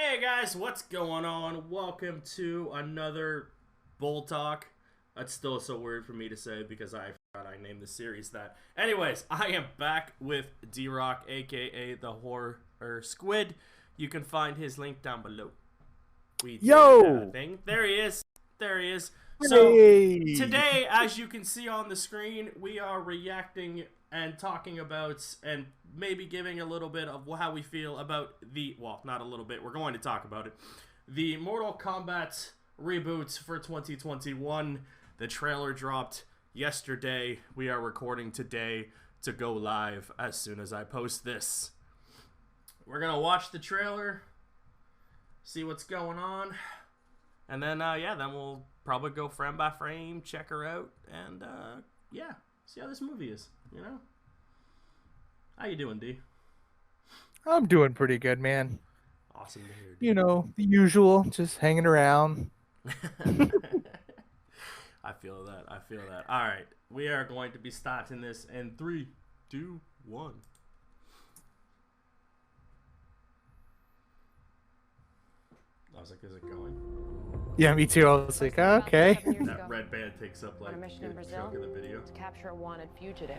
Hey guys, what's going on? Welcome to another BullTalk. That's still so weird for me to say because I forgot I named the series that. Anyways, I am back with DRock, aka the horror squid. You can find his link down below. We did Yo! thing. There he is. There he is. So Hey! today, as you can see on the screen, we are reacting and talking about and maybe giving a little bit of how we feel about the, well, not a little bit, we're going to talk about it, the Mortal Kombat reboots for 2021. The trailer dropped yesterday. We are recording today to go live as soon as I post this. We're going to watch the trailer, see what's going on, and then, then we'll probably go frame by frame, check her out, and, see how this movie is, you know? How you doing, D? I'm doing pretty good, man. Awesome to hear, D. You know, the usual, just hanging around. I feel that. I feel that. All right. We are going to be starting this in 3, 2, 1. I was like, is it going? Yeah, me too. I was like, okay. That red band takes up like a good chunk of the video. To capture a wanted fugitive.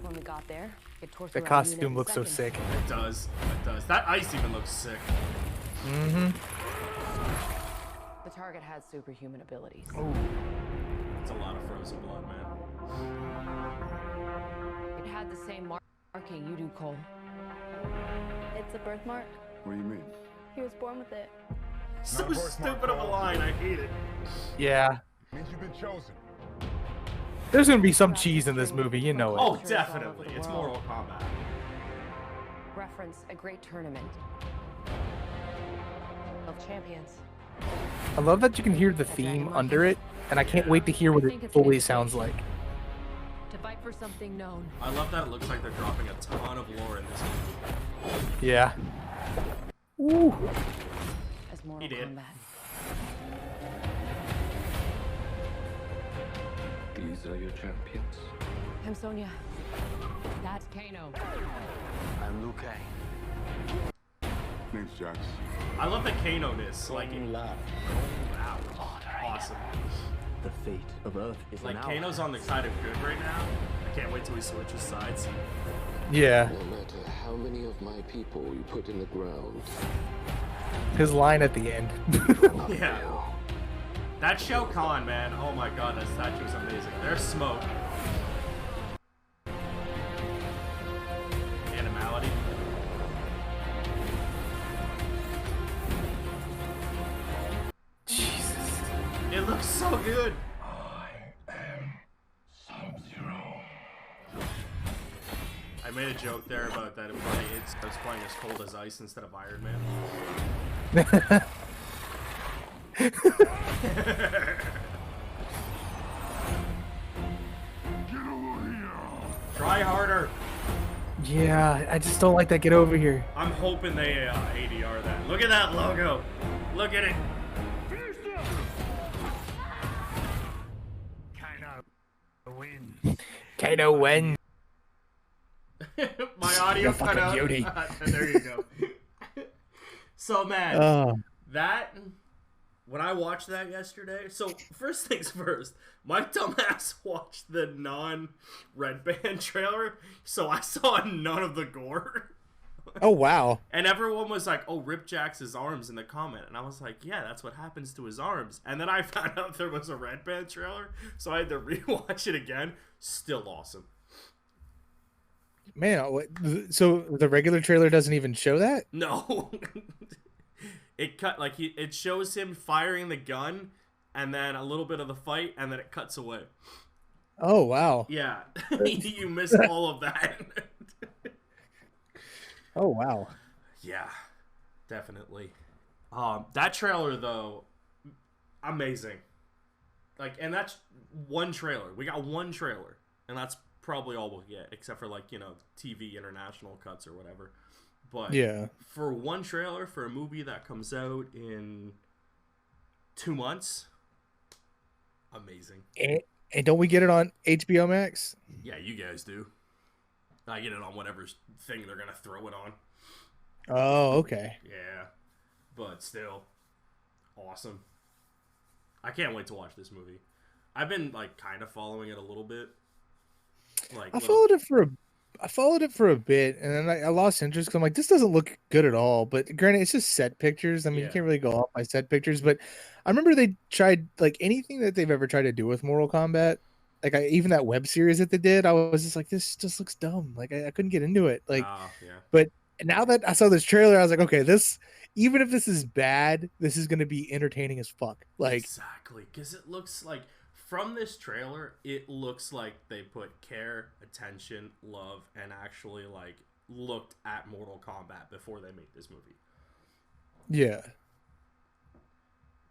When we got there, it tore The through our costume unit in looks so seconds. sick. It does. It does. That ice even looks sick. Mm-hmm. The target has superhuman abilities. Oh. It's a lot of frozen blood, man. It had the same marking you do, Cole. It's a birthmark. What do you mean? He was born with it. So Not a birthmark, stupid of a Cole. line. I hate it. Yeah. Means you've been chosen. There's gonna be some cheese in this movie, you know it. Oh, definitely. It's Mortal Kombat. Reference a great tournament of champions. I love that you can hear the theme under it, and I can't wait to hear what it fully sounds like. To fight for something known. I love that it looks like they're dropping a ton of lore in this movie. Yeah. Ooh. As Mortal He did. Kombat. These are your champions. I'm Sonya. That's Kano. I'm Liu Kang. Name's Jax. I love the Kano-ness. Like, wow. Awesome. The fate of Earth is Like, in our Kano's on the side of good right now. I can't wait till he switches sides. Yeah. No matter how many of my people you put in the ground, His line at the end. Yeah. That Shao Kahn, man. Oh my god, that statue is amazing. There's smoke. Animality. Jesus. It looks so good. I made a joke there about that. I was playing as cold as ice instead of Iron Man. Try harder. Yeah, I just don't like that get over here. I'm hoping they ADR that. Look at that logo. Look at it. Kano win. My audio You're cut fucking out. beauty. There you go. So man, Oh. that when I watched that yesterday. So first things first, my dumbass watched the non-red band trailer, so I saw none of the gore. Oh wow. And everyone was like, "Oh, rip Jax's arms" in the comment, and I was like, "Yeah, that's what happens to his arms." And then I found out there was a red band trailer, so I had to rewatch it again. Still awesome. Man, so the regular trailer doesn't even show that? No, it cut like it shows him firing the gun, and then a little bit of the fight, and then it cuts away. Oh wow. Yeah, you missed all of that. Oh wow. Yeah, definitely. That trailer though, amazing. Like, and that's one trailer. We got one trailer, and that's probably all we'll get, except for like, you know, TV international cuts or whatever. But Yeah. for one trailer for a movie that comes out in 2 months, amazing. And don't we get it on HBO Max? Yeah, you guys do. I get it on whatever thing they're gonna throw it on. Oh, okay. Yeah, but still, awesome. I can't wait to watch this movie. I've been like kind of following it a little bit, like I little. followed it for a I followed it for a bit, and then I lost interest because I'm like, this doesn't look good at all. But granted, it's just set pictures. I mean, you Yeah, can't really go off by set pictures. But I remember they tried like anything that they've ever tried to do with Mortal Kombat. Like even that web series that they did, I was just like, this just looks dumb. Like I couldn't get into it. Like, yeah, but now that I saw this trailer, I was like, okay, this even if this is bad, this is gonna be entertaining as fuck. Like, exactly. Because it looks like from this trailer, it looks like they put care, attention, love, and actually like looked at Mortal Kombat before they made this movie. yeah,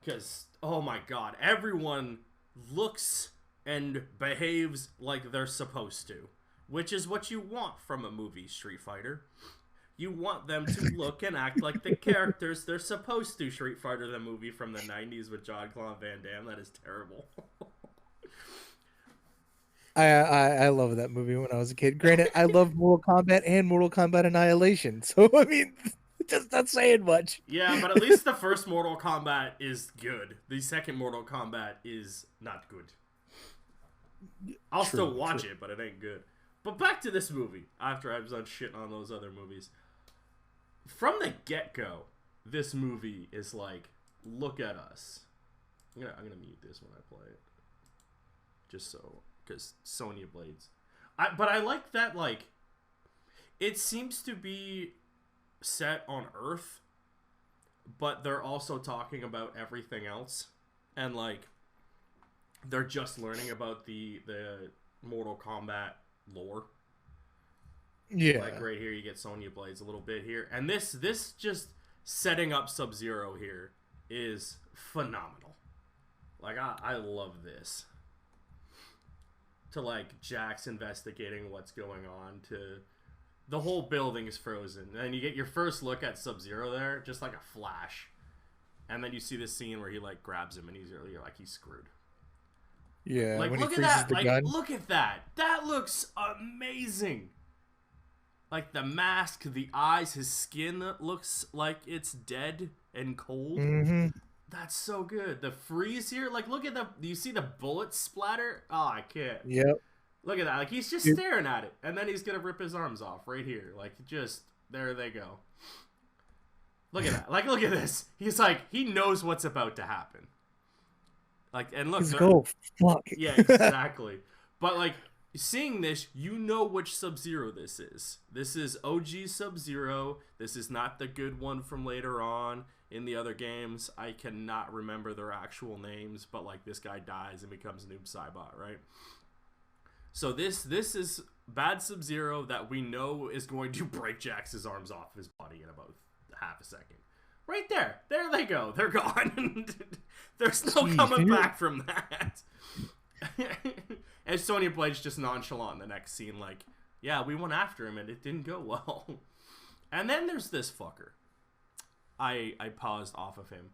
Because oh my god, everyone looks and behaves like they're supposed to, which is what you want from a movie, Street Fighter. You want them to look and act like the characters they're supposed to. Street Fighter, the movie from the 90s with Jean-Claude Van Damme, that is terrible. I love that movie when I was a kid. Granted, I loved Mortal Kombat and Mortal Kombat Annihilation. So I mean, just not saying much. Yeah, but at least the first Mortal Kombat is good. The second Mortal Kombat is not good. I'll still watch it, but it ain't good. But back to this movie, after I was done shitting on those other movies. From the get-go, this movie is like, look at us. I'm gonna mute this when I play it. Just so, because Sonya Blades. But I like that, like, it seems to be set on Earth, but they're also talking about everything else. And, like, they're just learning about the Mortal Kombat lore. Yeah. Like right here, you get Sonya Blades a little bit here, and this just setting up Sub-Zero here is phenomenal. Like I love this. To like Jax investigating what's going on, to the whole building is frozen, and you get your first look at Sub-Zero there, just like a flash, and then you see this scene where he like grabs him, and you're like he's screwed. Yeah. Like when look he at freezes that! the Like gun. look at that! That looks amazing. Like the mask, the eyes, his skin looks like it's dead and cold. Mm-hmm. That's so good. The freeze here, like look at the. Do you see the bullet splatter? Oh, I can't. Yep. Look at that. Like he's just staring at it, and then he's gonna rip his arms off right here. Like just there they go. Look at that. Like look at this. He's like he knows what's about to happen. Like and look. Let's go. Fuck. Yeah, exactly. But like. Seeing this, you know which Sub-Zero this is. This is OG Sub-Zero. This is not the good one from later on in the other games. I cannot remember their actual names, but like this guy dies and becomes Noob Saibot, right? So this is bad Sub-Zero that we know is going to break Jax's arms off his body in about half a second. Right there. There they go. They're gone. There's no coming back from that. And Sonya Blade's just nonchalant in the next scene, like, yeah, we went after him and it didn't go well. And then there's this fucker. I paused off of him.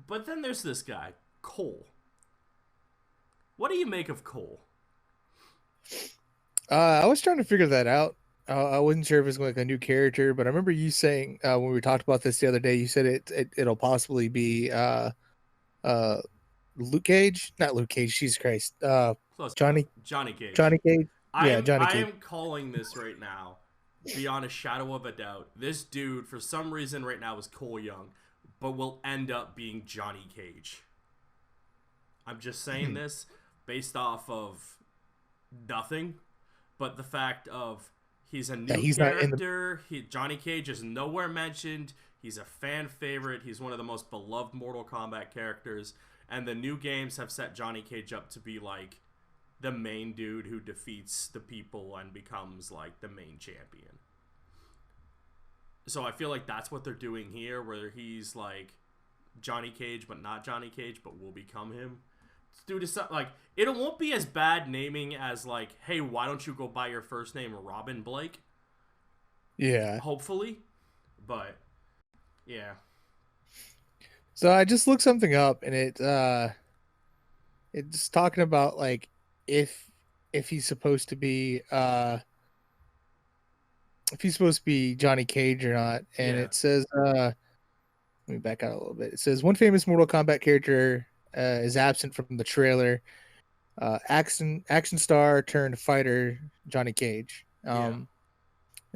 But then there's this guy, Cole. What do you make of Cole? I was trying to figure that out. I wasn't sure if it was like a new character, but I remember you saying when we talked about this the other day, you said it'll possibly be Luke Cage, not Luke Cage. Jesus Christ, Close Johnny enough. Johnny Cage. Johnny Cage. Yeah, Johnny I Cage. am calling this right now, beyond a shadow of a doubt. This dude, for some reason, right now is Cole Young, but will end up being Johnny Cage. I'm just saying this based off of nothing, but the fact of he's a new character. Johnny Cage is nowhere mentioned. He's a fan favorite. He's one of the most beloved Mortal Kombat characters. And the new games have set Johnny Cage up to be like the main dude who defeats the people and becomes like the main champion. So I feel like that's what they're doing here, where he's like Johnny Cage but not Johnny Cage, but will become him. Dude, it's not, like it won't be as bad naming as like, hey, why don't you go by your first name Robin Blake? Yeah. Hopefully, but yeah. So I just looked something up, and it's talking about like if he's supposed to be if he's supposed to be Johnny Cage or not. And Yeah. it says, let me back out a little bit. It says one famous Mortal Kombat character is absent from the trailer. Action star turned fighter Johnny Cage. Yeah.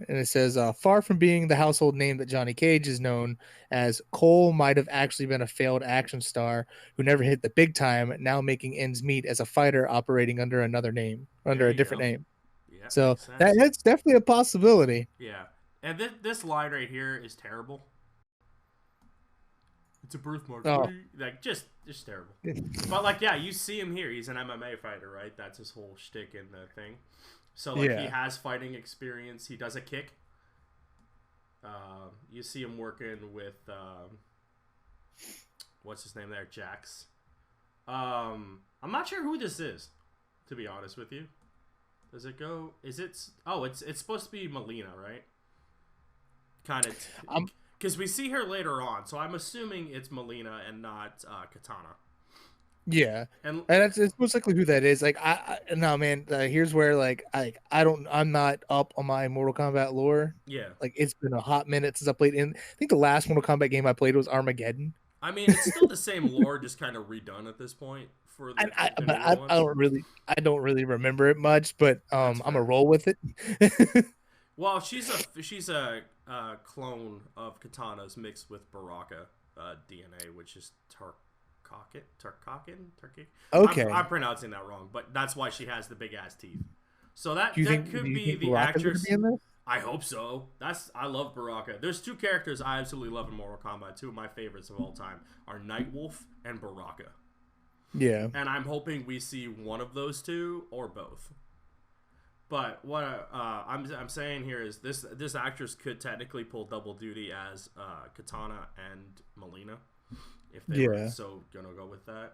And it says, far from being the household name that Johnny Cage is known as, Cole might have actually been a failed action star who never hit the big time, now making ends meet as a fighter operating under another name, under There a you different go. name. Yeah, So makes sense. that's definitely a possibility. Yeah. And this line right here is terrible. It's a birthmark. Oh. Like, just terrible. But, like, yeah, you see him here. He's an MMA fighter, right? That's his whole shtick in the thing. So, like, he has fighting experience. He does a kick. You see him working with, what's his name there? Jax. I'm not sure who this is, to be honest with you. Does it go? Is it? Oh, it's supposed to be Melina, right? Kind of. Because we see her later on, so I'm assuming it's Melina and not Katana. Yeah, And that's it's most likely who that is. Like, no, man. Here's where I'm not up on my Mortal Kombat lore. yeah, Like, it's been a hot minute since I played. I think the last Mortal Kombat game I played was Armageddon. I mean, it's still the same lore, just kind of redone at this point for the. I don't really remember it much, but I'm gonna roll with it. Well, she's a clone of Katana's mixed with Baraka DNA, which is Turkey. Okay, I'm pronouncing that wrong, but that's why she has the big ass teeth. So that do you that think, could do you be think the Baraka's gonna actress. be in this? I hope so. I love Baraka. There's two characters I absolutely love in Mortal Kombat. Two of my favorites of all time are Nightwolf and Baraka. Yeah, And I'm hoping we see one of those two or both. But what I'm saying here is this actress could technically pull double duty as Katana and Melina if they were so gonna go with that.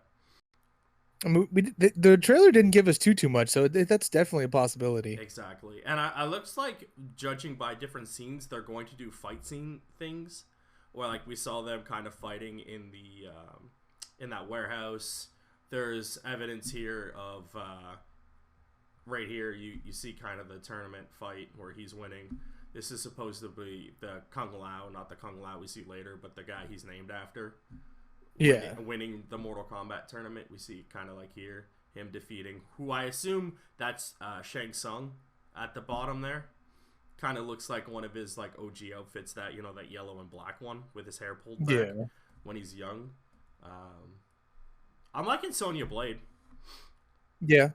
I mean, the trailer didn't give us too much, so that's definitely a possibility. Exactly, and I looks like, judging by different scenes, they're going to do fight scene things, where like we saw them kind of fighting in the in that warehouse. There's evidence here of right here you see kind of the tournament fight where he's winning. This is supposed to be the Kung Lao, not the Kung Lao we see later, but the guy he's named after. Yeah, winning the Mortal Kombat tournament. We see kind of like here him defeating who I assume that's Shang Tsung at the bottom there. Kind of looks like one of his like OG outfits, that that yellow and black one with his hair pulled back when he's young. I'm liking Sonya Blade. Yeah.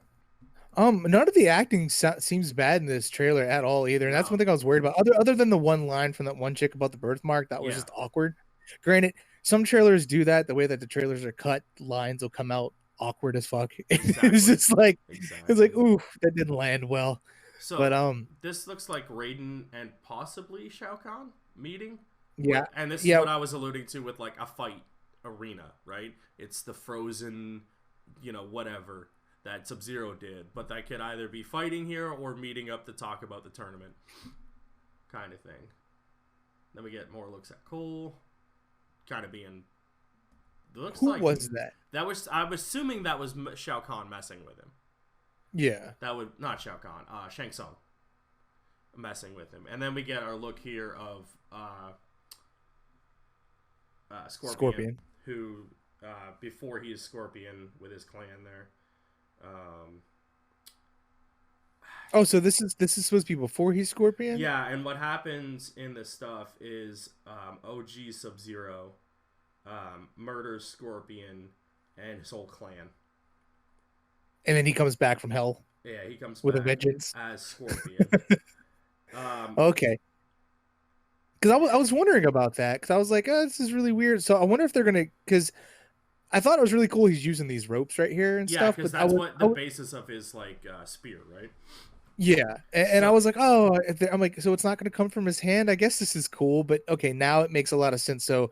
None of the acting seems bad in this trailer at all either, and that's one thing I was worried about. Other than the one line from that one chick about the birthmark, that was just awkward. Granted, some trailers do that. The way that the trailers are cut, lines will come out awkward as fuck. Exactly. It's just like it's like, oof, that didn't land well. So, but this looks like Raiden and possibly Shao Kahn meeting. Yeah, and this is what I was alluding to with like a fight arena, right? It's the frozen, whatever that Sub-Zero did, but that could either be fighting here or meeting up to talk about the tournament, kind of thing. Then we get more looks at Kool, kind of being. Who was that? That was, I'm assuming that was Shao Kahn messing with him. Yeah, that would not Shao Kahn, Shang Tsung messing with him, and then we get our look here of Scorpion, who before he is Scorpion with his clan there. Oh, so this is supposed to be before he's Scorpion? Yeah, and what happens in this stuff is OG Sub-Zero murders Scorpion and his whole clan. And then he comes back from hell. Yeah, he comes with back a vengeance as Scorpion. Okay. Because I was wondering about that, because I was like, oh, this is really weird. So I wonder if they're gonna, because I thought it was really cool he's using these ropes right here and stuff. Yeah, because that's what the basis of his like spear, right? Yeah, and I was like, oh, I'm like, so it's not going to come from his hand. I guess this is cool, but okay, now it makes a lot of sense. So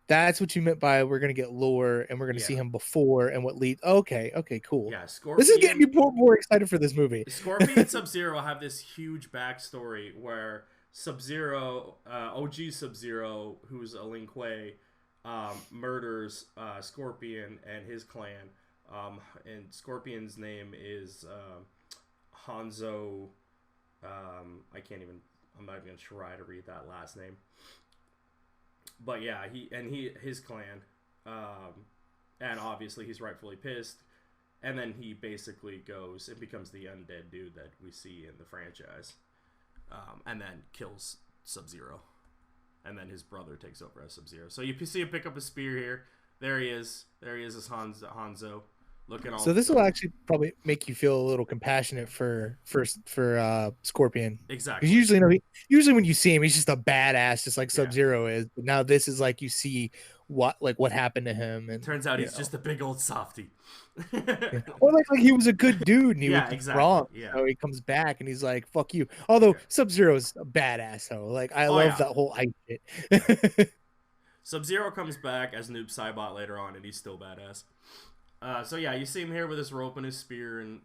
that's what you meant by we're going to get lore and we're going to see him before and what leads. Okay, cool. Yeah, Scorpion. This is getting me more excited for this movie. Scorpion and Sub-Zero have this huge backstory where Sub-Zero, OG Sub-Zero, who's a Lin Kuei, murders Scorpion and his clan. And Scorpion's name is Hanzo. I can't even I'm not even gonna try to read that last name. But yeah, his clan, and obviously he's rightfully pissed. And then he basically goes and becomes the undead dude that we see in the franchise, and then kills Sub-Zero. And then his brother takes over as Sub-Zero. So you see him pick up a spear here. There he is. There he is as Hanzo. Looking all. So this will actually probably make you feel a little compassionate for Scorpion. Exactly. Because usually when you see him, he's just a badass, just like Sub-Zero is. But now this is like you see what happened to him, and turns out he's just a big old softy. Yeah. Or like he was a good dude and he was wrong. Yeah. So he comes back and he's like, "Fuck you." Although Sub-Zero's a badass, though. Like I love that whole ice shit. Sub-Zero comes back as Noob Saibot later on, and he's still badass. So yeah, you see him here with his rope and his spear, and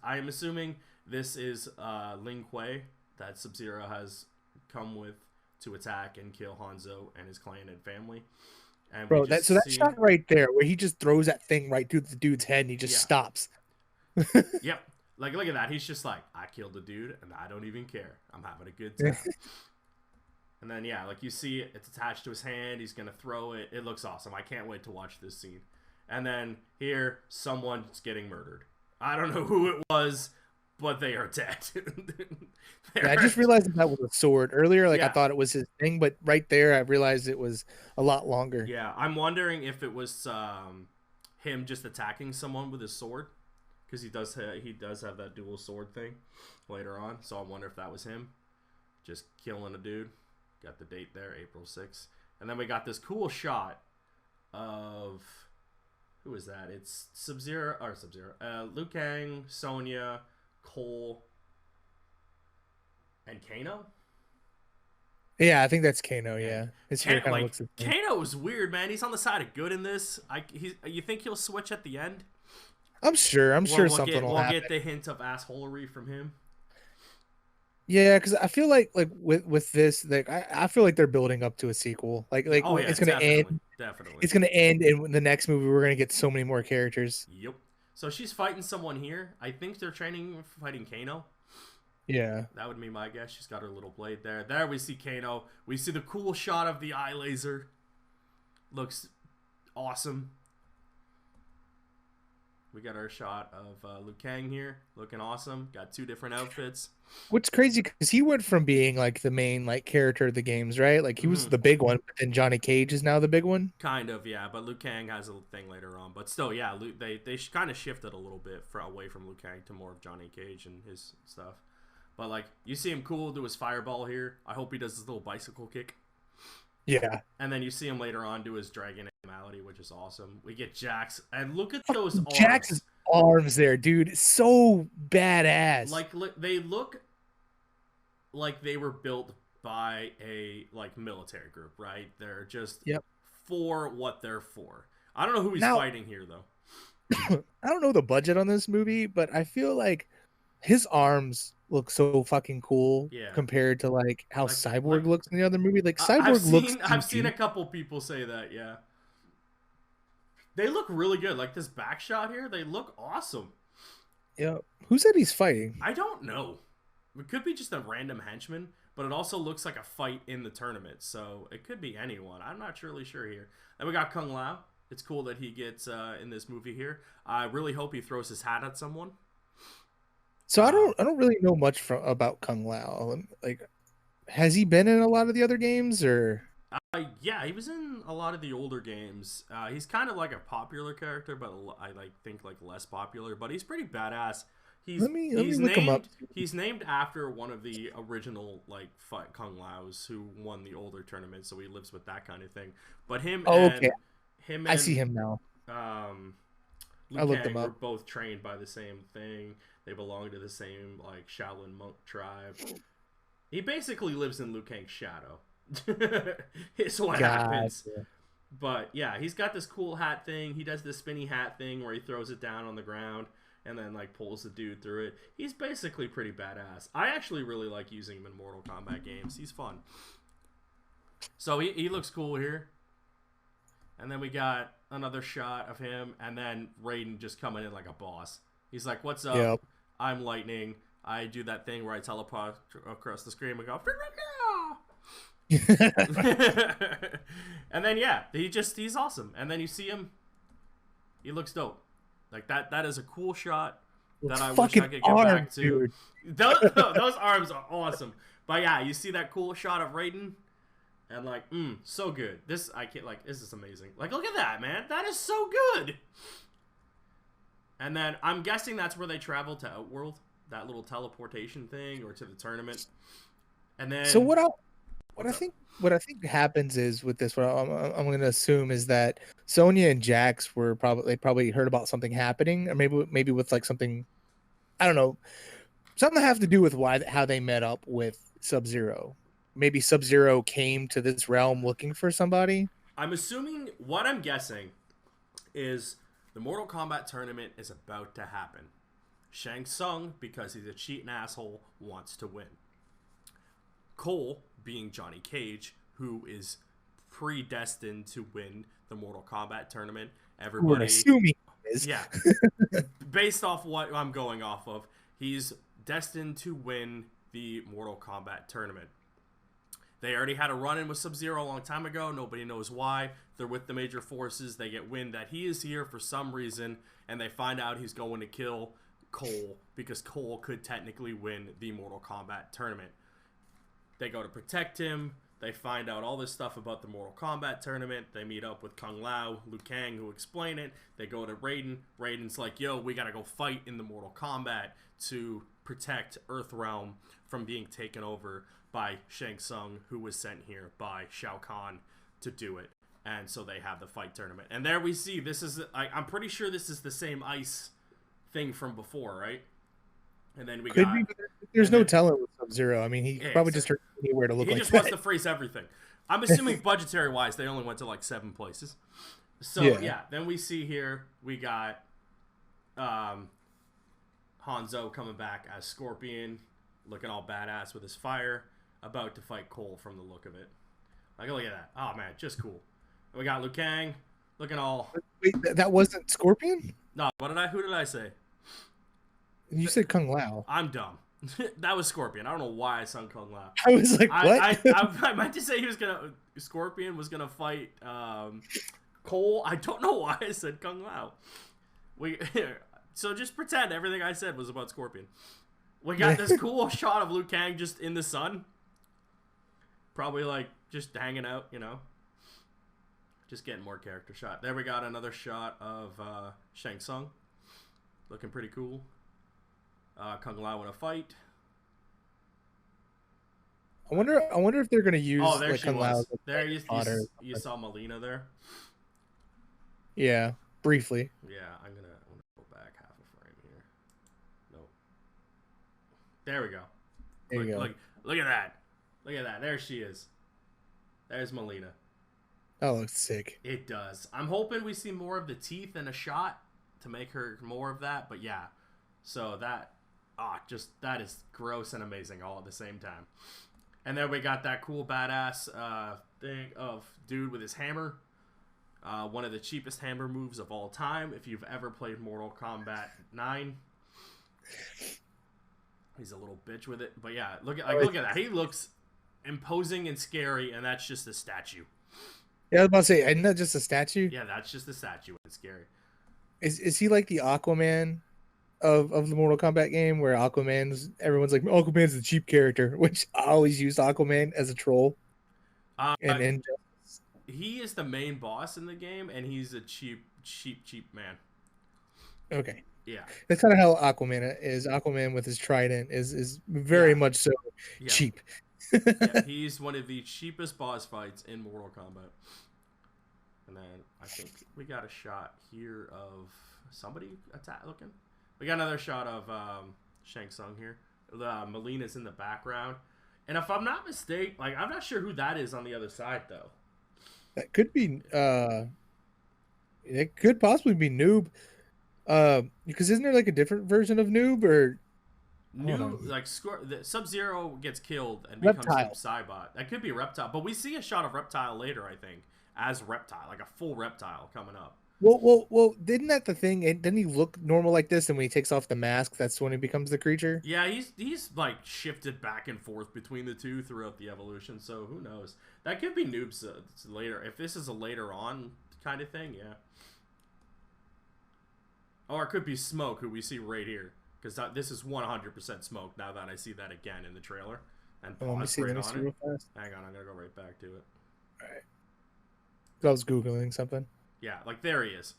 I'm assuming this is Ling Kuei that Sub-Zero has come with to attack and kill Hanzo and his clan and family. And bro, that shot right there where he just throws that thing right through the dude's head and he just stops. Yep. Like, look at that. He's just like, I killed the dude and I don't even care. I'm having a good time. And then, yeah, like you see it's attached to his hand. He's going to throw it. It looks awesome. I can't wait to watch this scene. And then here, someone's getting murdered. I don't know who it was, but they are dead. I just realized that was a sword earlier. Like I thought it was his thing, but right there I realized it was a lot longer. Yeah, I'm wondering if it was him just attacking someone with his sword, because he does have that dual sword thing later on. So I wonder if that was him just killing a dude. Got the date there, April 6th. And then we got this cool shot of who is that? It's Sub-Zero, Liu Kang, Sonya, Cole, and Kano. Yeah, I think that's Kano. Yeah, his hair kind of looks. Kano is weird, man. He's on the side of good in this. You think he'll switch at the end? I'm sure. We'll something will happen. We'll get the hint of assholery from him. Yeah, because I feel like with this, like I feel like they're building up to a sequel. It's gonna end. Definitely. It's gonna end, and in the next movie, we're gonna get so many more characters. Yep. So she's fighting someone here. I think they're training for fighting Kano. Yeah. That would be my guess. She's got her little blade there. There we see Kano. We see the cool shot of the eye laser. Looks awesome. We got our shot of Liu Kang here. Looking awesome. Got two different outfits. What's crazy, because he went from being like the main like character of the games, right? Like he was the big one, but then Johnny Cage is now the big one. Kind of, yeah. But Liu Kang has a thing later on. But still, yeah, they kind of shifted a little bit away from Liu Kang to more of Johnny Cage and his stuff. But like, you see him cool do his fireball here. I hope he does his little bicycle kick. Yeah. And then you see him later on do his dragon animality, which is awesome. We get Jax, and look at those arms. Jax's arms there, dude. So badass. Like, they look like they were built by a military group, right? They're just for what they're for. I don't know who he's fighting here though. I don't know the budget on this movie, but I feel like his arms look so fucking cool compared to like how Cyborg looks in the other movie. Like Cyborg I've seen a couple people say that, yeah. They look really good. Like this back shot here, they look awesome. Yeah. Who said he's fighting? I don't know. It could be just a random henchman, but it also looks like a fight in the tournament, so it could be anyone. I'm not really sure here. Then we got Kung Lao. It's cool that he gets in this movie here. I really hope he throws his hat at someone. So I don't really know much about Kung Lao. Like, has he been in a lot of the other games, or? Yeah, he was in a lot of the older games. He's kind of like a popular character, but I think less popular. But he's pretty badass. He's look him up. He's named after one of the original Kung Laos who won the older tournament, so he lives with that kind of thing. But I see him now. I looked him up. Were both trained by the same thing. They belong to the same Shaolin monk tribe. He basically lives in Liu Kang's shadow. It's what happens. But yeah, he's got this cool hat thing. He does this spinny hat thing where he throws it down on the ground and then pulls the dude through it. He's basically pretty badass. I actually really like using him in Mortal Kombat games. He's fun. So he looks cool here. And then we got another shot of him, and then Raiden just coming in like a boss. He's like, "What's up? Yep. I'm Lightning. I do that thing where I teleport across the screen and go, and then yeah, he's awesome. And then you see him, he looks dope. Like that is a cool shot that I wish I could get back to. Those arms are awesome. But yeah, you see that cool shot of Raiden, and like, so good. This is amazing. Like, look at that, man. That is so good. And then I'm guessing that's where they travel to Outworld, that little teleportation thing, or to the tournament. And then so what I think happens is with this, what I'm going to assume is that Sonya and Jax were probably heard about something happening, or maybe with like something, I don't know, something to have to do with how they met up with Sub-Zero. Maybe Sub-Zero came to this realm looking for somebody. I'm assuming, what I'm guessing is the Mortal Kombat tournament is about to happen. Shang Tsung, because he's a cheating asshole, wants to win. Cole, being Johnny Cage, who is predestined to win the Mortal Kombat tournament. Everybody, assuming is. Yeah. Based off what I'm going off of, he's destined to win the Mortal Kombat tournament. They already had a run-in with Sub-Zero a long time ago. Nobody knows why. They're with the major forces. They get wind that he is here for some reason, and they find out he's going to kill Cole because Cole could technically win the Mortal Kombat tournament. They go to protect him. They find out all this stuff about the Mortal Kombat tournament. They meet up with Kung Lao, Liu Kang, who explain it. They go to Raiden. Raiden's like, yo, we gotta go fight in the Mortal Kombat to protect Earthrealm from being taken over by Shang Tsung, who was sent here by Shao Kahn to do it. And so they have the fight tournament. And there we see, this is, I'm pretty sure this is the same ice thing from before, right? And then we got... There's no telling with Sub-Zero. I mean, he probably just turned anywhere to look like that. He just wants to freeze everything. I'm assuming budgetary-wise, they only went to like 7 places. So, yeah. Then we see here, we got Hanzo coming back as Scorpion, looking all badass with his fire, about to fight Cole from the look of it. Like, look at that. Oh, man, just cool. We got Liu Kang, looking all... Wait, that wasn't Scorpion? No, who did I say? You said Kung Lao. I'm dumb. That was Scorpion. I don't know why I sung Kung Lao. I was like, what? I meant to say Scorpion was gonna fight Cole. I don't know why I said Kung Lao. So just pretend everything I said was about Scorpion. We got this cool shot of Liu Kang just in the sun. Probably like just hanging out, you know. Just getting more character shot. There we got another shot of Shang Tsung. Looking pretty cool. Kung Lao in a fight. I wonder if they're gonna use. Oh, there like, she Kung was. Lao There you saw Melina there. Yeah, briefly. Yeah, I'm gonna go back half a frame here. Nope. There we go. There you go. Look at that. Look at that. There she is. There's Melina. That looks sick. It does. I'm hoping we see more of the teeth in a shot to make her more of that. But yeah, so that. That is gross and amazing all at the same time. And then we got that cool badass thing of dude with his hammer. One of the cheapest hammer moves of all time. If you've ever played Mortal Kombat 9. He's a little bitch with it. But yeah, look at that. He looks imposing and scary, and that's just a statue. Yeah, I was about to say, isn't that just a statue? Yeah, that's just a statue. It's scary. Is he like the Aquaman of the Mortal Kombat game, where everyone's like, Aquaman's the cheap character, which I always used Aquaman as a troll. And he is the main boss in the game, and he's a cheap man. Okay. Yeah. That's kind of how Aquaman is. Aquaman with his trident is very much so cheap. Yeah, he's one of the cheapest boss fights in Mortal Kombat. And then I think we got a shot here of somebody looking. We got another shot of Shang Tsung here. Melina's in the background. And if I'm not mistaken, like, I'm not sure who that is on the other side, though. That could be, it could possibly be Noob. Because isn't there like a different version of Noob, or Noob, like Sub-Zero gets killed and becomes Reptile. Cybot. That could be Reptile, but we see a shot of Reptile later, I think, as Reptile, like a full Reptile coming up. Well, didn't that the thing? Didn't he look normal like this? And when he takes off the mask, that's when he becomes the creature. Yeah, he's like shifted back and forth between the two throughout the evolution. So who knows? That could be Noob's later. If this is a later on kind of thing, yeah. Or it could be Smoke, who we see right here, because this is 100% Smoke. Now that I see that again in the trailer, and pause right on it. Hang on, I'm gonna go right back to it. All right. I was googling something. Yeah, like there he is.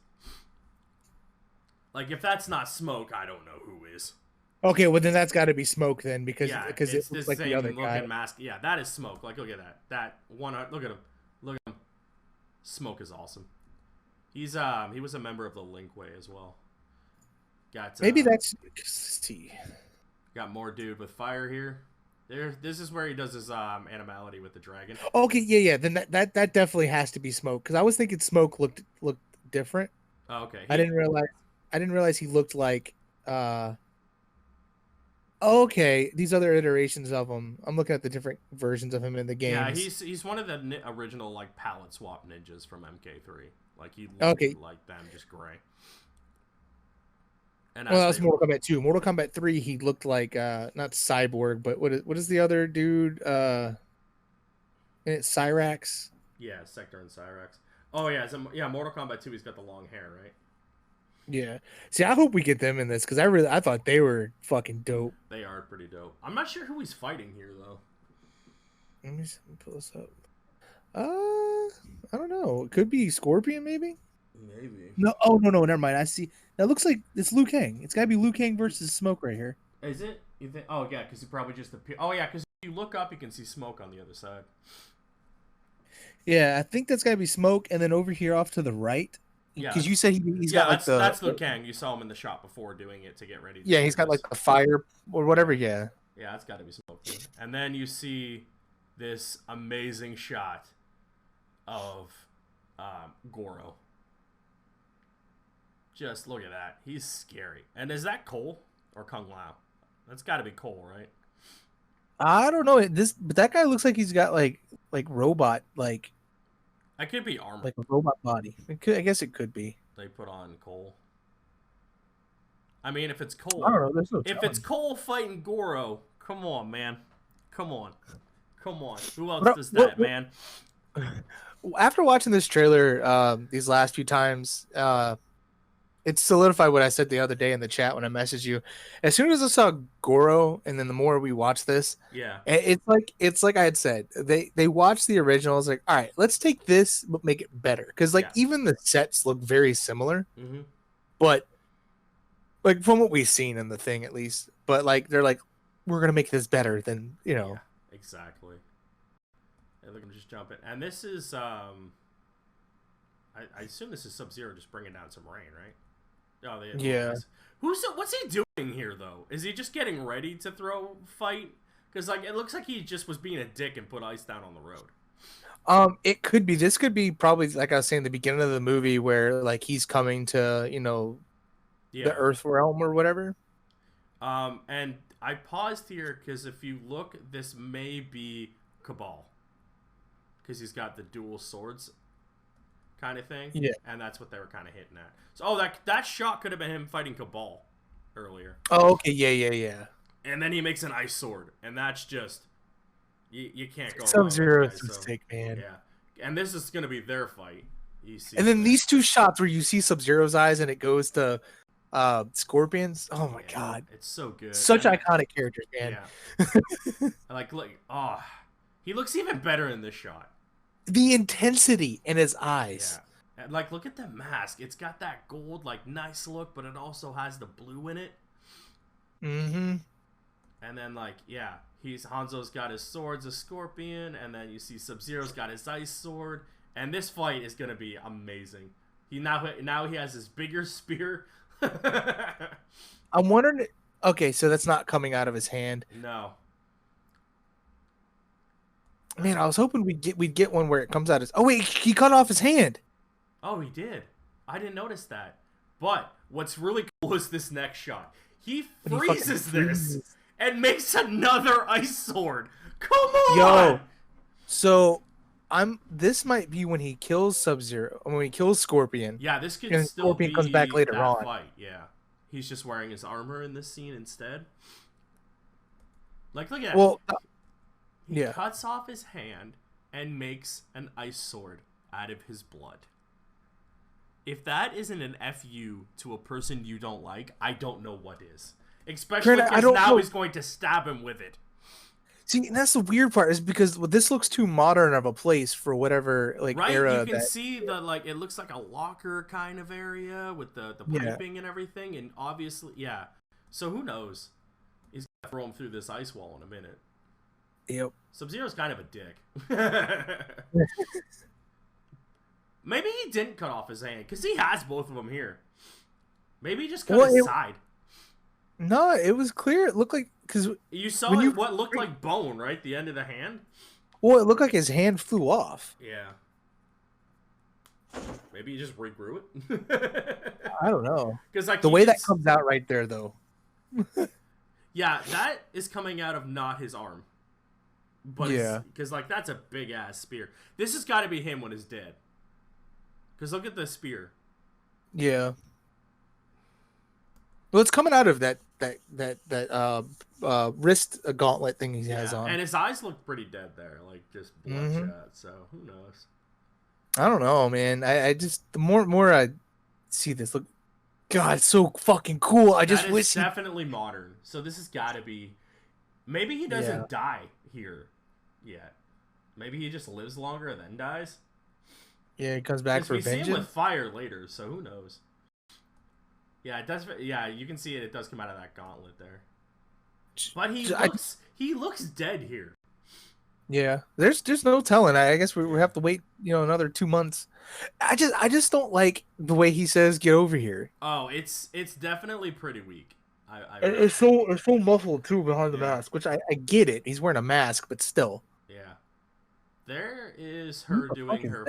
Like if that's not Smoke, I don't know who is. Okay, well then that's got to be Smoke then, because it's it looks like the other guy. Mask. Yeah, that is Smoke. Like look at that. That one. Look at him. Look at him. Smoke is awesome. He's he was a member of the Linkway as well. Got maybe that's. See. Got more dude with fire here. There. This is where he does his animality with the dragon. Okay, yeah. Then that definitely has to be Smoke, because I was thinking Smoke looked different. Oh, okay. I didn't realize he looked like. Okay, these other iterations of him. I'm looking at the different versions of him in the game. Yeah, he's one of the original like palette swap ninjas from MK3. Like he looked like them, just gray. And well, that was Mortal Kombat 2. Mortal Kombat 3, he looked like not Cyborg, but what is the other dude? And it's Cyrax. Yeah, Sector and Cyrax. Oh yeah, Mortal Kombat 2. He's got the long hair, right? Yeah. See, I hope we get them in this, because I thought they were fucking dope. They are pretty dope. I'm not sure who he's fighting here though. Let me pull this up. I don't know. It could be Scorpion, maybe. Maybe. No. Oh no. Never mind. I see. That looks like it's Liu Kang. It's got to be Liu Kang versus Smoke right here. Is it? You think? Oh yeah, because he probably just appeared. Oh yeah, because if you look up, you can see Smoke on the other side. Yeah, I think that's got to be Smoke, and then over here off to the right. Yeah, because you said he's got like that's Liu Kang. You saw him in the shop before doing it to get ready. Yeah, he's got like the fire or whatever. Yeah. Yeah, that's got to be Smoke too. And then you see this amazing shot of Goro. Just look at that. He's scary. And is that Cole or Kung Lao? That's got to be Cole, right? I don't know. But that guy looks like he's got like robot like. That could be armor. Like a robot body. I guess it could be. They put on Cole. I mean, if it's Cole. I don't know. There's no if it's Cole fighting Goro, come on, man. Come on. Who else does that, man? After watching this trailer these last few times, it solidified what I said the other day in the chat when I messaged you. As soon as I saw Goro, and then the more we watch this, yeah, it's like I had said. They watched the original. It's like, all right, let's take this but make it better, because even the sets look very similar, but like from what we've seen in the thing at least. But like they're like, we're gonna make this better than Yeah, exactly. Hey, look, I'm just jumping, and this is I assume this is Sub-Zero just bringing down some rain, right? Oh, yeah. What's he doing here though? Is he just getting ready to fight? Because like it looks like he just was being a dick and put ice down on the road. It could be. This could be probably like I was saying, the beginning of the movie where like he's coming to the Earth realm or whatever. And I paused here because if you look, this may be Cabal, because he's got the dual swords kind of thing. Yeah. And that's what they were kind of hitting at. So, that shot could have been him fighting Cabal earlier. Oh, okay. Yeah. And then he makes an ice sword. And that's just... You can't go Sub-Zero is sick, man. Yeah. And this is going to be their fight. You see and then these two shots where you see Sub-Zero's eyes and it goes to Scorpions. Oh, my God. It's so good. Such iconic characters, man. Yeah. look, he looks even better in this shot. The intensity in his eyes. Yeah. And look at the mask. It's got that gold, nice look, but it also has the blue in it. Mm-hmm. And then, Hanzo's got his swords, a scorpion, and then you see Sub-Zero's got his ice sword. And this fight is gonna be amazing. Now he has his bigger spear. I'm wondering. Okay, so that's not coming out of his hand. No. Man, I was hoping we'd get one where it comes out as. Oh wait, he cut off his hand. Oh, he did. I didn't notice that. But what's really cool is this next shot. He freezes this and makes another ice sword. Come on. Yo. So This might be when he kills Sub-Zero, when he kills Scorpion. Yeah, this could And still Scorpion be comes back later that on. fight. Yeah, he's just wearing his armor in this scene instead. Like, look at Well, he yeah. cuts off his hand and makes an ice sword out of his blood. If that isn't an FU to a person you don't like, I don't know what is. Especially Granted, because now he's going to stab him with it. See, and that's the weird part, is because this looks too modern of a place for whatever Right, era. you can see it looks like a locker kind of area with the piping and everything, and obviously, yeah. So who knows? He's gonna throw him through this ice wall in a minute. Yep. Sub-Zero's kind of a dick. Maybe he didn't cut off his hand, because he has both of them here. Maybe he just cut his side. No, it was clear. It looked like, because you saw what looked like bone, right? The end of the hand. Well, it looked like his hand flew off. Yeah. Maybe he just regrew it. I don't know. Because like the way that comes out right there, though. Yeah, that is coming out of not his arm. But yeah, because like that's a big ass spear. This has got to be him when he's dead. Because look at the spear. Yeah. Well, it's coming out of that wrist gauntlet thing he has on, and his eyes look pretty dead there, like just bloodshot. So who knows? I don't know, man. I just the more I see this, look, God, it's so fucking cool. I just wish definitely modern. So this has got to be. Maybe he doesn't die here yet. Maybe he just lives longer and then dies. Yeah, he comes back for vengeance. We see him with fire later, so who knows? Yeah, it does. Yeah, you can see it. It does come out of that gauntlet there. But he looks dead here. Yeah, there's no telling. I guess we have to wait, another 2 months. I just don't like the way he says "get over here." Oh, it's definitely pretty weak. It's so muffled too behind the mask, which I get it. He's wearing a mask, but still. Yeah, there is her doing her.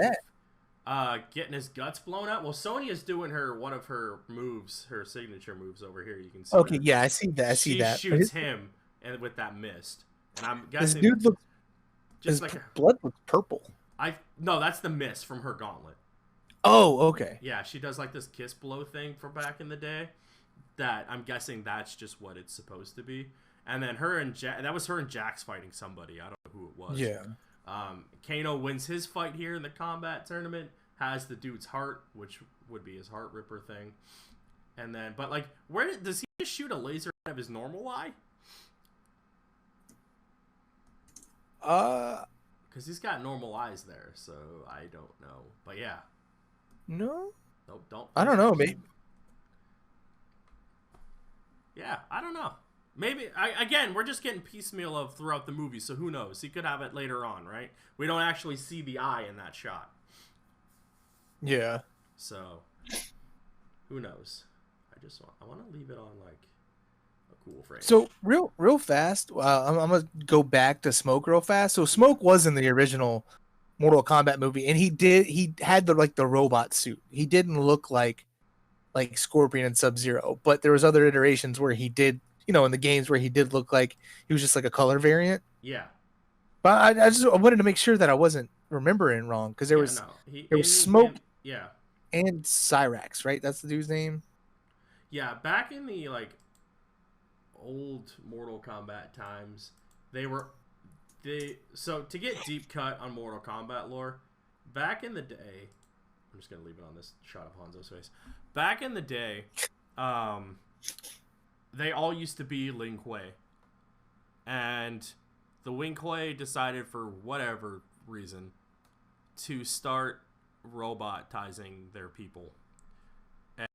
Getting his guts blown out. Well, Sonya's doing one of her moves, her signature moves over here. You can see. Okay, yeah, I see that. She shoots him, and with that mist, and I'm guessing this dude looks. Just his blood looks purple. No, that's the mist from her gauntlet. Oh, okay. Yeah, she does like this kiss blow thing from back in the day. That I'm guessing that's just what it's supposed to be. And then that was her and Jax fighting somebody. I don't know who it was. Yeah. Kano wins his fight here in the combat tournament, has the dude's heart, which would be his heart ripper thing. And then, but like, does he just shoot a laser out of his normal eye? Because he's got normal eyes there, so I don't know. But yeah. No? Nope, don't. I don't know, maybe. Yeah, I don't know. Maybe, again, we're just getting piecemeal of throughout the movie, so who knows? He could have it later on, right? We don't actually see the eye in that shot. Yeah. So, who knows? I want to leave it on, like, a cool frame. So, real fast, I'm going to go back to Smoke real fast. So, Smoke was in the original Mortal Kombat movie, and he had the robot suit. He didn't look like Scorpion and Sub-Zero, but there was other iterations where he did, in the games where he did look like he was just like a color variant. Yeah. But I wanted to make sure that I wasn't remembering wrong, because there was Smoke and Cyrax, right? That's the dude's name? Yeah, back in the, old Mortal Kombat times, so to get deep cut on Mortal Kombat lore, back in the day, I'm just going to leave it on this shot of Hanzo's face. Back in the day, they all used to be Lin Kuei. And the Lin Kuei decided, for whatever reason, to start robotizing their people.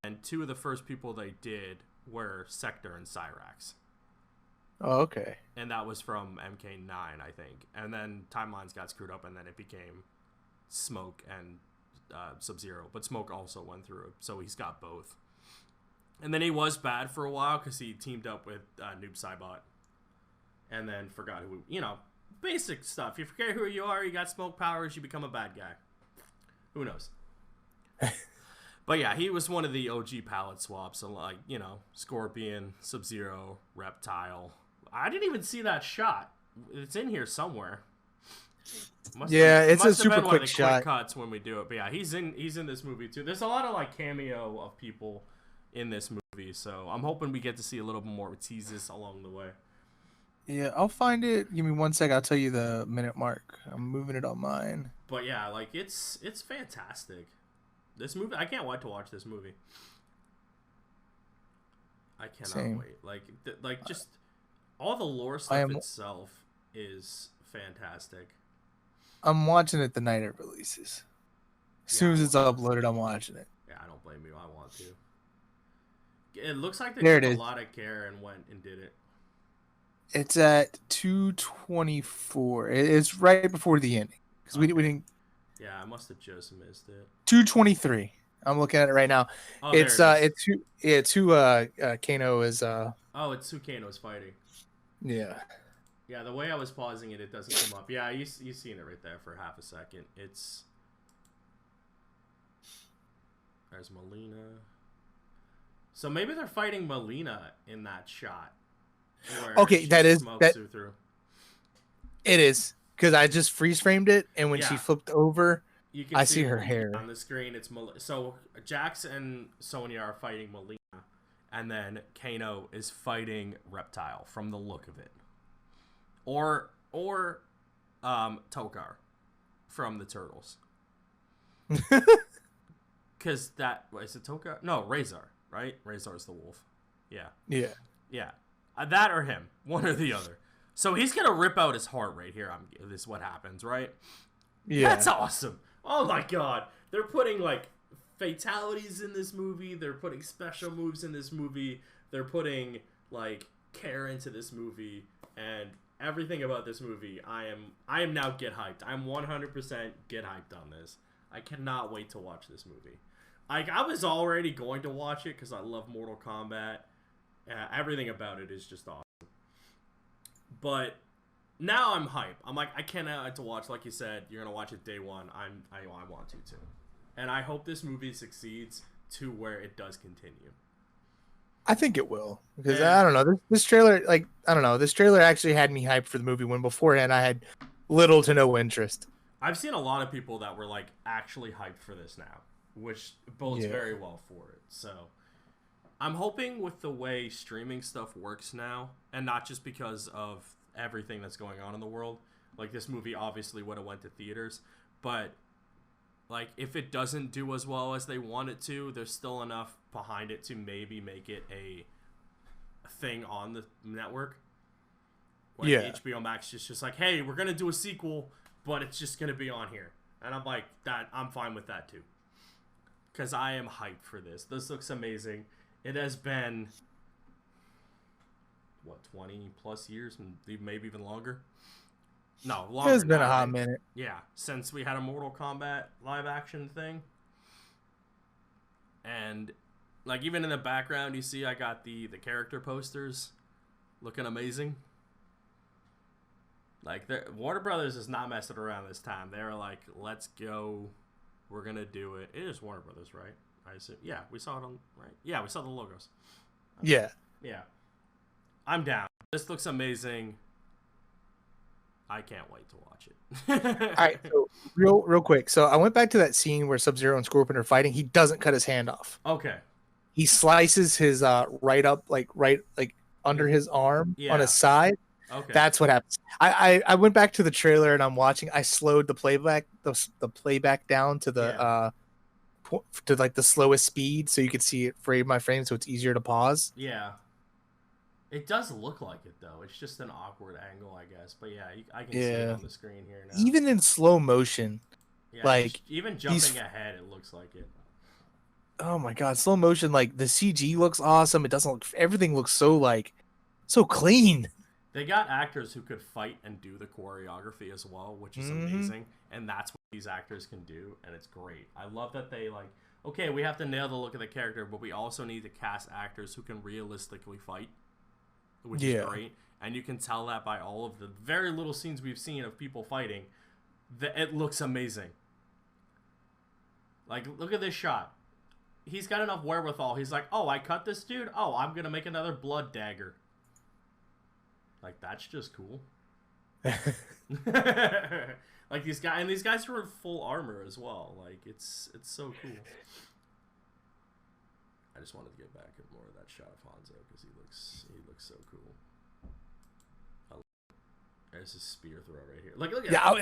And two of the first people they did were Sector and Cyrax. Oh, okay. And that was from MK9, I think. And then timelines got screwed up, and then it became Smoke and Sub-Zero. But Smoke also went through it, so he's got both. And then he was bad for a while because he teamed up with Noob Saibot. And then forgot who, basic stuff. You forget who you are, you got smoke powers, you become a bad guy. Who knows? But yeah, he was one of the OG palette swaps. So Scorpion, Sub-Zero, Reptile. I didn't even see that shot. It's in here somewhere. It's a must have super been one of quick the shot. quick cuts when we do it. But yeah, he's in this movie too. There's a lot of like cameo of people in this movie, so I'm hoping we get to see a little bit more teases along the way. Yeah, I'll find it. Give me 1 sec. I'll tell you the minute mark. I'm moving it on mine. But yeah, like it's fantastic. This movie, I can't wait to watch this movie. I cannot Same. wait. Like just all the lore stuff itself is fantastic. I'm watching it the night it releases. As soon as it's uploaded, I'm watching it. Yeah, I don't blame you. I want to. It looks like they There took it a is. lot of care and went and did it. It's at 2:24. It's right before the ending because we didn't. Yeah, I must have just missed it. 2:23. I'm looking at it right now. Oh, It's there it is. it's who Kano is Oh, it's who Kano's fighting. yeah. Yeah, the way I was pausing it, it doesn't come up. Yeah, you seen it right there for half a second. There's Melina. So maybe they're fighting Melina in that shot. Okay, that is that. Through. It is because I just freeze framed it, and when she Yeah. flipped over, You can I see her Melina hair on the screen. It's so Jax and Sonya are fighting Melina, and then Kano is fighting Reptile from the look of it, or Tokar from the Turtles. Because is it Tokar? No, Razor, right? Razor's the wolf. Yeah. Yeah. Yeah. That or him. One or the other. So he's going to rip out his heart right here. This is what happens, right? Yeah. That's awesome. Oh my god. They're putting, like, fatalities in this movie. They're putting special moves in this movie. They're putting, like, care into this movie. And everything about this movie, I am now get hyped. I'm 100% get hyped on this. I cannot wait to watch this movie. Like, I was already going to watch it because I love Mortal Kombat. Everything about it is just awesome. But now I'm hyped. I'm like, I cannot wait to watch. Like you said, you're gonna watch it day one. I want to too, and I hope this movie succeeds to where it does continue. I think it will because I don't know this trailer. Like I don't know, this trailer actually had me hyped for the movie when beforehand I had little to no interest. I've seen a lot of people that were like actually hyped for this now, which bodes very well for it. So I'm hoping with the way streaming stuff works now, and not just because of everything that's going on in the world. Like, this movie obviously would have went to theaters, but like if it doesn't do as well as they want it to, there's still enough behind it to maybe make it a thing on the network. Like HBO Max is just like, hey, we're gonna do a sequel, but it's just gonna be on here, and I'm like, that I'm fine with that too, because I am hyped for this. This looks amazing. It has been, what, 20 plus years, maybe even longer? No, longer. It's been a hot minute. Yeah, since we had a Mortal Kombat live action thing. And, like, even in the background, you see I got the character posters looking amazing. Like, Warner Brothers is not messing around this time. They're like, let's go. We're going to do it. It is Warner Brothers, right? I assume. Yeah, we saw it on, right? Yeah, we saw the logos. Yeah. Yeah. I'm down. This looks amazing. I can't wait to watch it. All right, so real quick. So I went back to that scene where Sub-Zero and Scorpion are fighting. He doesn't cut his hand off. Okay. He slices his right under his arm on his side. Okay. That's what happens. I went back to the trailer and I'm watching. I slowed the playback down to the to like the slowest speed so you could see it frame by frame, so it's easier to pause. Yeah. It does look like it though. It's just an awkward angle, I guess. But yeah, I can see it on the screen here now. Even in slow motion, like even jumping ahead, it looks like it. Oh my god, slow motion! Like the CG looks awesome. It doesn't look. Everything looks so clean. They got actors who could fight and do the choreography as well, which is amazing. And that's what these actors can do, and it's great. I love that they like. Okay, we have to nail the look of the character, but we also need to cast actors who can realistically fight. Which is great, and you can tell that by all of the very little scenes we've seen of people fighting. It looks amazing. Like, look at this shot. He's got enough wherewithal. He's like, oh, I cut this dude? Oh, I'm going to make another blood dagger. Like, that's just cool. Like these guys are in full armor as well. Like it's so cool. I just wanted to get back at more of that shot of Hanzo because he looks so cool. There's a spear throw right here. Look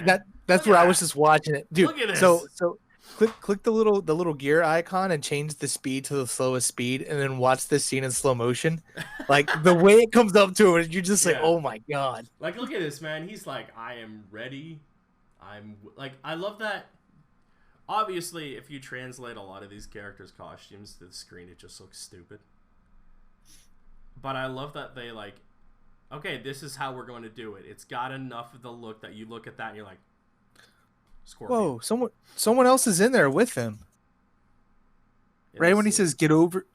at that's where I was just watching it, dude. Look at this. So click the little gear icon and change the speed to the slowest speed, and then watch this scene in slow motion. Like the way it comes up to it, you're just like, oh my god. Like look at this, man. He's like, I am ready. I love that. Obviously, if you translate a lot of these characters' costumes to the screen, it just looks stupid. But I love that they like, okay, this is how we're going to do it. It's got enough of the look that you look at that and you're like, Scorpion. Whoa, someone else is in there with him. Right when he says get over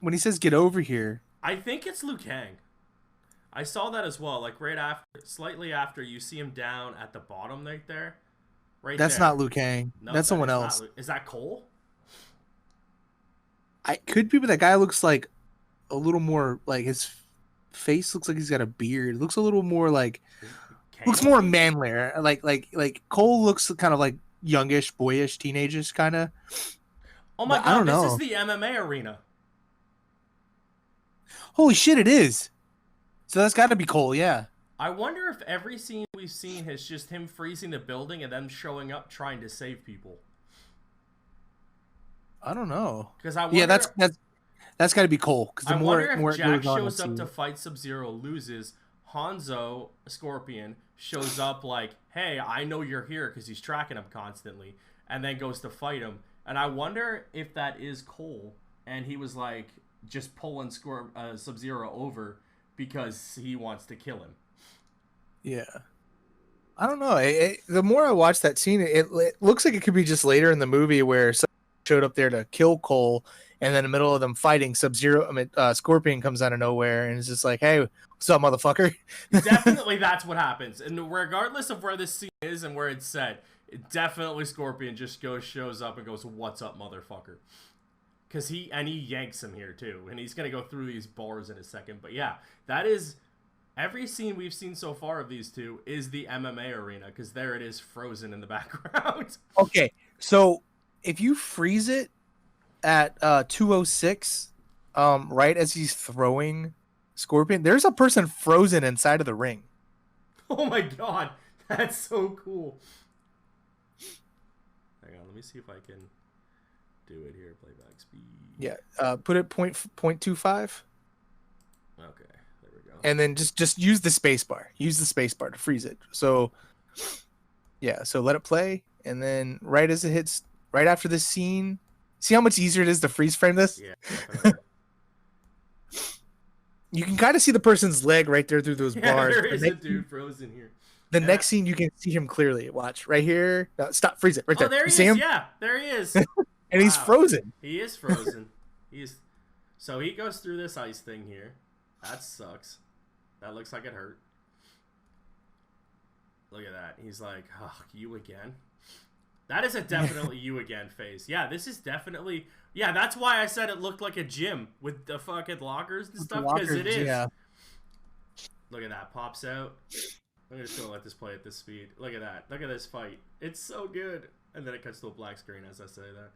here. I think it's Liu Kang. I saw that as well. Like slightly after, you see him down at the bottom right there. That's not Liu Kang. No, that's someone else. Is that Cole? I could be, but that guy looks like a little more like his face looks like he's got a beard. Looks a little more like looks more manlier. Like Cole looks kind of like youngish, boyish, teenageish kind of. Oh my god! This is the MMA arena. Holy shit! It is. So that's got to be Cole, yeah. I wonder if every scene we've seen is just him freezing the building and them showing up trying to save people. I don't know. Because I wonder, that's got to be Cole. Because I wonder if Jack shows up to fight Sub-Zero, loses. Hanzo, Scorpion, shows up like, hey, I know you're here because he's tracking him constantly, and then goes to fight him. And I wonder if that is Cole, and he was like just pulling Sub-Zero over because he wants to kill him. Yeah. I don't know. The more I watch that scene, it looks like it could be just later in the movie where someone showed up there to kill Cole, and then in the middle of them fighting, Scorpion comes out of nowhere and is just like, hey, what's up, motherfucker? Definitely that's what happens. And regardless of where this scene is and where it's set, definitely Scorpion just shows up and goes, what's up, motherfucker? Because he yanks him here too. And he's going to go through these bars in a second. But yeah, that is... Every scene we've seen so far of these two is the MMA arena, because there it is frozen in the background. Okay, so if you freeze it at 206, right as he's throwing Scorpion, there's a person frozen inside of the ring. Oh my god, that's so cool. Hang on, let me see if I can do it here. Playback speed. Yeah, put it 0.25. Okay. And then just use the space bar. Use the space bar to freeze it. So, yeah. So let it play, and then right as it hits, right after this scene, see how much easier it is to freeze frame this. Yeah. You can kind of see the person's leg right there through those bars. There is a dude frozen here. The next scene, you can see him clearly. Watch right here. No, stop, freeze it right there. There he see is. him? Yeah, there he is. And he's frozen. He is frozen. So he goes through this ice thing here. That sucks. That looks like it hurt. Look at that. He's like, oh, you again? That is a definitely you again face. Yeah, this is definitely... Yeah, that's why I said it looked like a gym with the fucking lockers and stuff, because it is. Yeah. Look at that. Pops out. I'm just going to let this play at this speed. Look at that. Look at this fight. It's so good. And then it cuts to a black screen as I say that.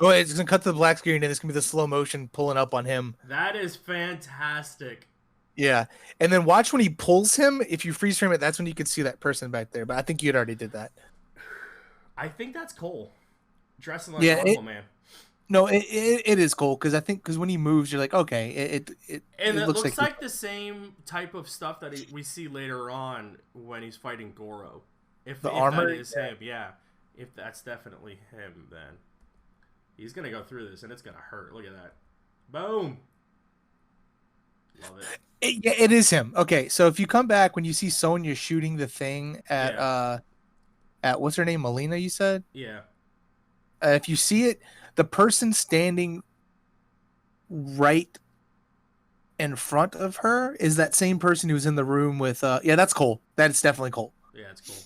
Oh, it's going to cut to the black screen, and it's going to be the slow motion pulling up on him. That is fantastic. Yeah, and then watch when he pulls him. If you freeze frame it, that's when you can see that person back there. But I think you had already did that. I think that's Cole, dressing like Aquaman. No, it is Cole, because when he moves, you're like, okay, it looks like the same type of stuff that we see later on when he's fighting Goro. If armor that is him, yeah. If that's definitely him, then he's gonna go through this and it's gonna hurt. Look at that, boom. Love it. It is him. Okay, so if you come back when you see Sonya shooting the thing at what's her name, Melina, you said? Yeah. If you see it, the person standing right in front of her is that same person who was in the room with that's Cole. That's definitely Cole. Yeah, it's Cole.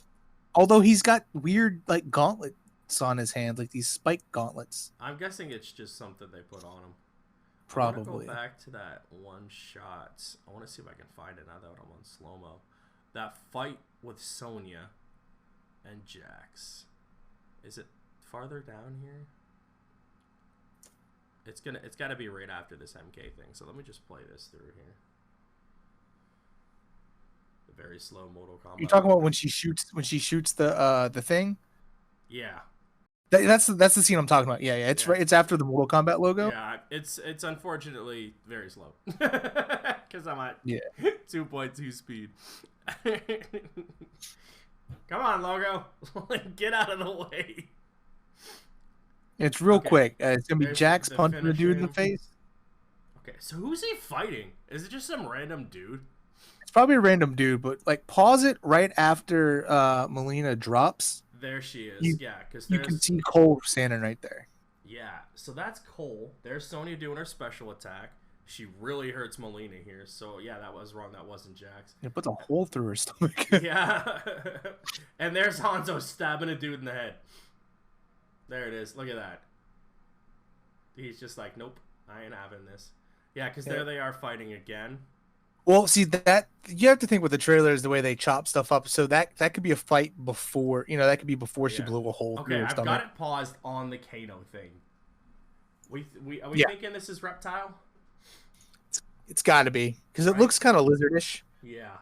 Although he's got weird like gauntlets on his hands, like these spike gauntlets. I'm guessing it's just something they put on him. Probably. I want to go back to that one shot. I want to see if I can find it now that I'm on slow-mo. That fight with Sonya and Jax. Is it farther down here? It's got to be right after this MK thing. So let me just play this through here. The very slow Mortal Kombat. You're talking about when she shoots the thing? Yeah. That's the scene I'm talking about. Yeah, yeah. It's right. It's after the Mortal Kombat logo. Yeah, it's unfortunately very slow because I'm at 2.2 speed. Come on, logo, get out of the way. It's real quick. It's gonna be Jax punching the dude in the face. Okay, so who's he fighting? Is it just some random dude? It's probably a random dude, but like pause it right after Melina drops. There she is. Because you can see Cole standing right there. Yeah, so that's Cole. There's Sonya doing her special attack. She really hurts Melina here. So yeah, that was wrong. That wasn't Jax. It puts a hole through her stomach. Yeah. And there's Hanzo stabbing a dude in the head. There it is. Look at that. He's just like, nope, I ain't having this. Yeah, because there they are fighting again. Well, see, that you have to think with the trailers the way they chop stuff up. So that could be a fight before, that could be before she blew a hole through her stomach. I've got it paused on the Kano thing. Are we thinking this is Reptile? It's got to be because it looks kind of lizardish. Yeah.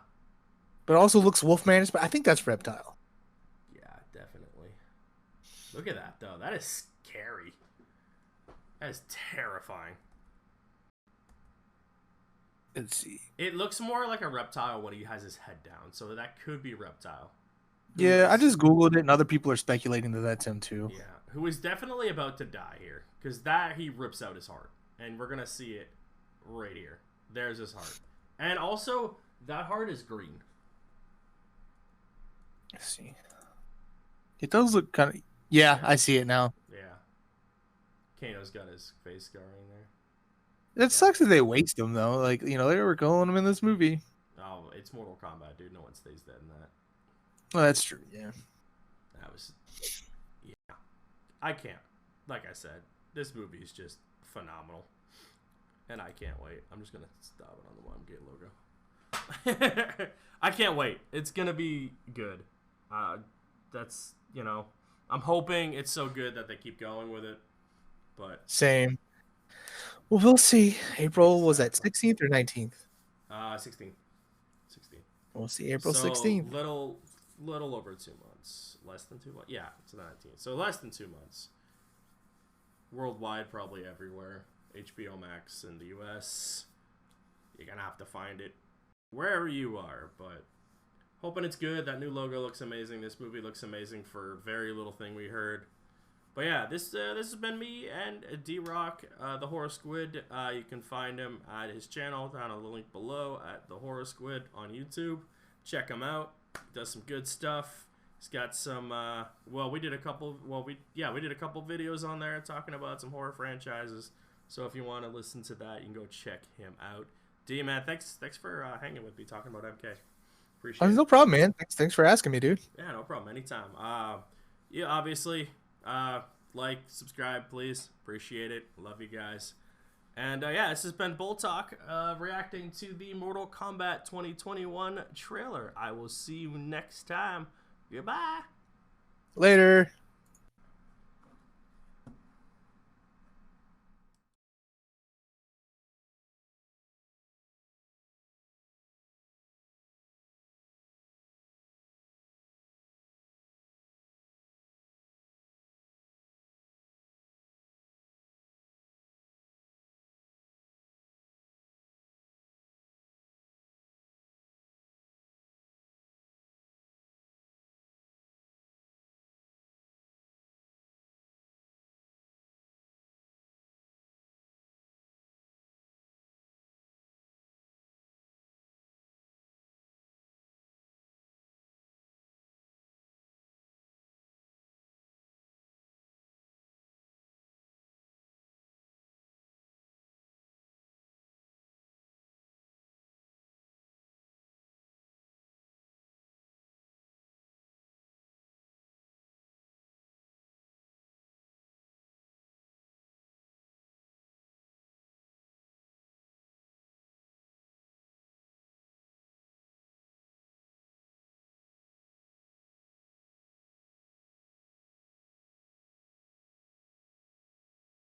But it also looks wolfmanish. But I think that's Reptile. Yeah, definitely. Look at that though. That is scary. That is terrifying. Let's see. It looks more like a reptile when he has his head down, so that could be Reptile. Yeah, I just googled it, and other people are speculating that that's him too. Yeah, who is definitely about to die here, because he rips out his heart, and we're gonna see it right here. There's his heart, and also that heart is green. Let's see. It does look kind of. Yeah, I see it now. Yeah. Kano's got his face scarring there. It sucks that they waste him though. Like they were calling him in this movie. Oh, it's Mortal Kombat, dude. No one stays dead in that. Well, that's true. Yeah. That was. Yeah. I can't. Like I said, this movie is just phenomenal, and I can't wait. I'm just gonna stop it on the One Gate logo. I can't wait. It's gonna be good. That's I'm hoping it's so good that they keep going with it. But same. Well, we'll see. April was that 16th or 19th? 16th. We'll see. April 16th. Little over 2 months. Less than 2 months. Yeah, it's the 19th. So less than 2 months. Worldwide, probably everywhere. HBO Max in the US. You're gonna have to find it wherever you are. But hoping it's good. That new logo looks amazing. This movie looks amazing for very little thing we heard. But yeah, this has been me and DRock, the Horror Squid. You can find him at his channel down on the link below at the Horror Squid on YouTube. Check him out. He does some good stuff. He's got some. We did a couple. We did a couple videos on there talking about some horror franchises. So if you want to listen to that, you can go check him out. D man, thanks for hanging with me talking about MK. Appreciate it. No problem, man. Thanks for asking me, dude. Yeah, no problem. Anytime. Obviously. Like, subscribe, please. Appreciate it. Love you guys. And this has been BullTalk, reacting to the Mortal Kombat 2021 trailer. I will see you next time. Goodbye. Later.